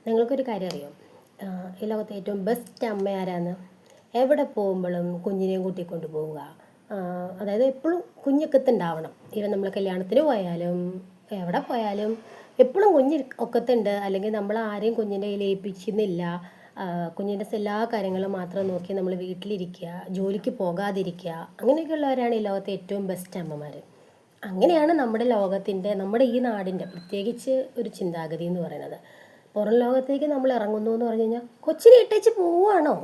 നിങ്ങൾക്കൊരു കാര്യം അറിയോ? ഈ ലോകത്തെ ഏറ്റവും ബെസ്റ്റ് അമ്മ ആരാന്ന്? എവിടെ പോകുമ്പോഴും കുഞ്ഞിനെയും കൂട്ടിക്കൊണ്ട് പോവുക. അതായത് എപ്പോഴും കുഞ്ഞൊക്കത്തുണ്ടാവണം. ഇവൻ നമ്മൾ കല്യാണത്തിന് പോയാലും എവിടെ പോയാലും എപ്പോഴും കുഞ്ഞ് ഒക്കത്തുണ്ട്. അല്ലെങ്കിൽ നമ്മൾ ആരെയും കുഞ്ഞിൻ്റെ കയ്യിൽ ഏൽപ്പിക്കുന്നില്ല. കുഞ്ഞിൻ്റെ എല്ലാ കാര്യങ്ങളും മാത്രം നോക്കി നമ്മൾ വീട്ടിലിരിക്കുക, ജോലിക്ക് പോകാതിരിക്കുക. അങ്ങനെയൊക്കെയുള്ളവരാണ് ഈ ലോകത്തെ ഏറ്റവും ബെസ്റ്റ് അമ്മമാർ. അങ്ങനെയാണ് നമ്മുടെ ലോകത്തിൻ്റെ, നമ്മുടെ ഈ നാടിൻ്റെ പ്രത്യേകിച്ച് ഒരു ചിന്താഗതി എന്ന് പറയുന്നത്. പുറം ലോകത്തേക്ക് നമ്മൾ ഇറങ്ങുന്നു എന്ന് പറഞ്ഞു കഴിഞ്ഞാൽ കൊച്ചിനെ ഇട്ടേച്ച് പോവുകയാണോ?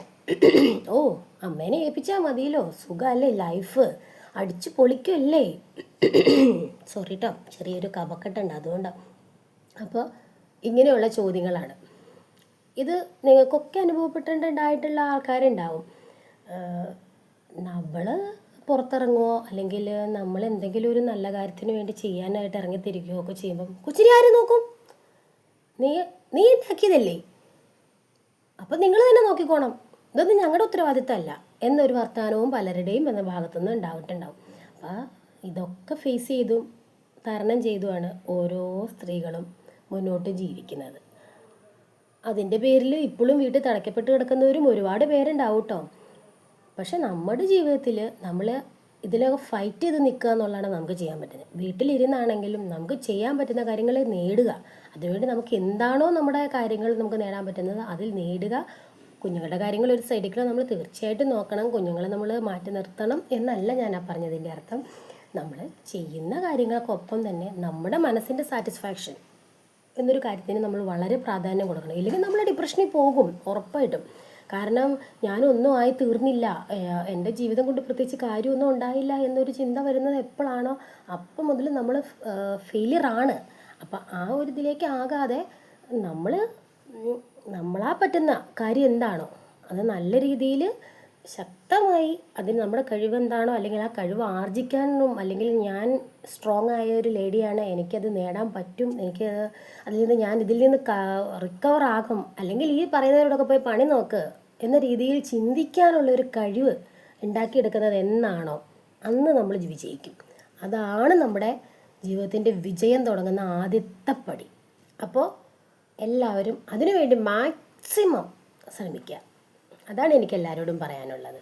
ഓ, അമ്മേനെ ഏൽപ്പിച്ചാൽ മതിയല്ലോ, സുഖമല്ലേ ലൈഫ്, അടിച്ചു പൊളിക്കുമല്ലേ. സോറി കേട്ടോ, ചെറിയൊരു കഫക്കെട്ടുണ്ട്, അതുകൊണ്ടാണ്. അപ്പോൾ ഇങ്ങനെയുള്ള ചോദ്യങ്ങളാണ് ഇത്. നിങ്ങൾക്കൊക്കെ അനുഭവപ്പെട്ടിട്ടുണ്ടായിട്ടുള്ള ആൾക്കാരുണ്ടാവും. നമ്മൾ പുറത്തിറങ്ങുമോ അല്ലെങ്കിൽ നമ്മൾ എന്തെങ്കിലും ഒരു നല്ല കാര്യത്തിന് വേണ്ടി ചെയ്യാനായിട്ട് ഇറങ്ങിത്തിരിക്കുകയോ ഒക്കെ ചെയ്യുമ്പം കൊച്ചിനെ ആരും നോക്കും? നീ നീ ഉണ്ടാക്കിയതല്ലേ, അപ്പം നിങ്ങൾ തന്നെ നോക്കിക്കോണം, ഇതൊന്നും ഞങ്ങളുടെ ഉത്തരവാദിത്തമല്ല എന്നൊരു വർത്തമാനവും പലരുടെയും എന്ന ഭാഗത്തുനിന്ന് ഉണ്ടായിട്ടുണ്ടാവും. അപ്പോൾ ഇതൊക്കെ ഫേസ് ചെയ്തും തരണം ചെയ്തുമാണ് ഓരോ സ്ത്രീകളും മുന്നോട്ട് ജീവിക്കുന്നത്. അതിൻ്റെ പേരിൽ ഇപ്പോഴും വീട്ടിൽ തടയ്ക്കപ്പെട്ട് കിടക്കുന്നവരും ഒരുപാട് പേരുണ്ടാവും കേട്ടോ. പക്ഷെ നമ്മുടെ ജീവിതത്തിൽ നമ്മൾ ഇതിലൊക്കെ ഫൈറ്റ് ചെയ്ത് നിൽക്കുക എന്നുള്ളതാണ് നമുക്ക് ചെയ്യാൻ പറ്റുന്നത്. വീട്ടിലിരുന്നാണെങ്കിലും നമുക്ക് ചെയ്യാൻ പറ്റുന്ന കാര്യങ്ങൾ നേടുക. അതിനുവേണ്ടി നമുക്ക് എന്താണോ നമ്മുടെ കാര്യങ്ങൾ നമുക്ക് നേടാൻ പറ്റുന്നത് അതിൽ നേടുക. കുഞ്ഞുങ്ങളുടെ കാര്യങ്ങൾ ഒരു സൈഡിൽ നമ്മൾ തീർച്ചയായിട്ടും നോക്കണം. കുഞ്ഞുങ്ങളെ നമ്മൾ മാറ്റി നിർത്തണം എന്നല്ല ഞാൻ പറഞ്ഞതിൻ്റെ അർത്ഥം. നമ്മൾ ചെയ്യുന്ന കാര്യങ്ങൾക്കൊപ്പം തന്നെ നമ്മുടെ മനസ്സിൻ്റെ സാറ്റിസ്ഫാക്ഷൻ എന്നൊരു കാര്യത്തിന് നമ്മൾ വളരെ പ്രാധാന്യം കൊടുക്കണം. ഇല്ലെങ്കിൽ നമ്മൾ ഡിപ്രഷനിൽ പോകും ഉറപ്പായിട്ടും. കാരണം ഞാനൊന്നും ആയി തീർന്നില്ല, എൻ്റെ ജീവിതം കൊണ്ട് പ്രത്യേകിച്ച് കാര്യമൊന്നും ഉണ്ടായില്ല എന്നൊരു ചിന്ത വരുന്നത് എപ്പോഴാണോ അപ്പം മുതൽ നമ്മൾ ഫെയിലിയറാണ്. അപ്പം ആ ഒരു ഇതിലേക്ക് ആകാതെ നമ്മളാ പറ്റുന്ന കാര്യം എന്താണോ അത് നല്ല രീതിയിൽ ശക്തമായി അതിന് നമ്മുടെ കഴിവെന്താണോ അല്ലെങ്കിൽ ആ കഴിവ് ആർജിക്കാനും, അല്ലെങ്കിൽ ഞാൻ സ്ട്രോങ് ആയ ഒരു ലേഡിയാണ്, എനിക്കത് നേടാൻ പറ്റും, എനിക്ക് ഇതിൽ നിന്ന് റിക്കവർ ആകും, അല്ലെങ്കിൽ ഈ പറയുന്നവരോടൊക്കെ പോയി പണി നോക്ക് എന്ന രീതിയിൽ ചിന്തിക്കാനുള്ളൊരു കഴിവ് ഉണ്ടാക്കിയെടുക്കുന്നത് എന്നാണോ അന്ന് നമ്മൾ വിജയിക്കും. അതാണ് നമ്മുടെ ജീവിതത്തിൻ്റെ വിജയം തുടങ്ങുന്ന ആദ്യത്തെ പടി. അപ്പോൾ എല്ലാവരും അതിനുവേണ്ടി മാക്സിമം ശ്രമിക്കുക. അതാണ് എനിക്ക് എല്ലാവരോടും പറയാനുള്ളത്.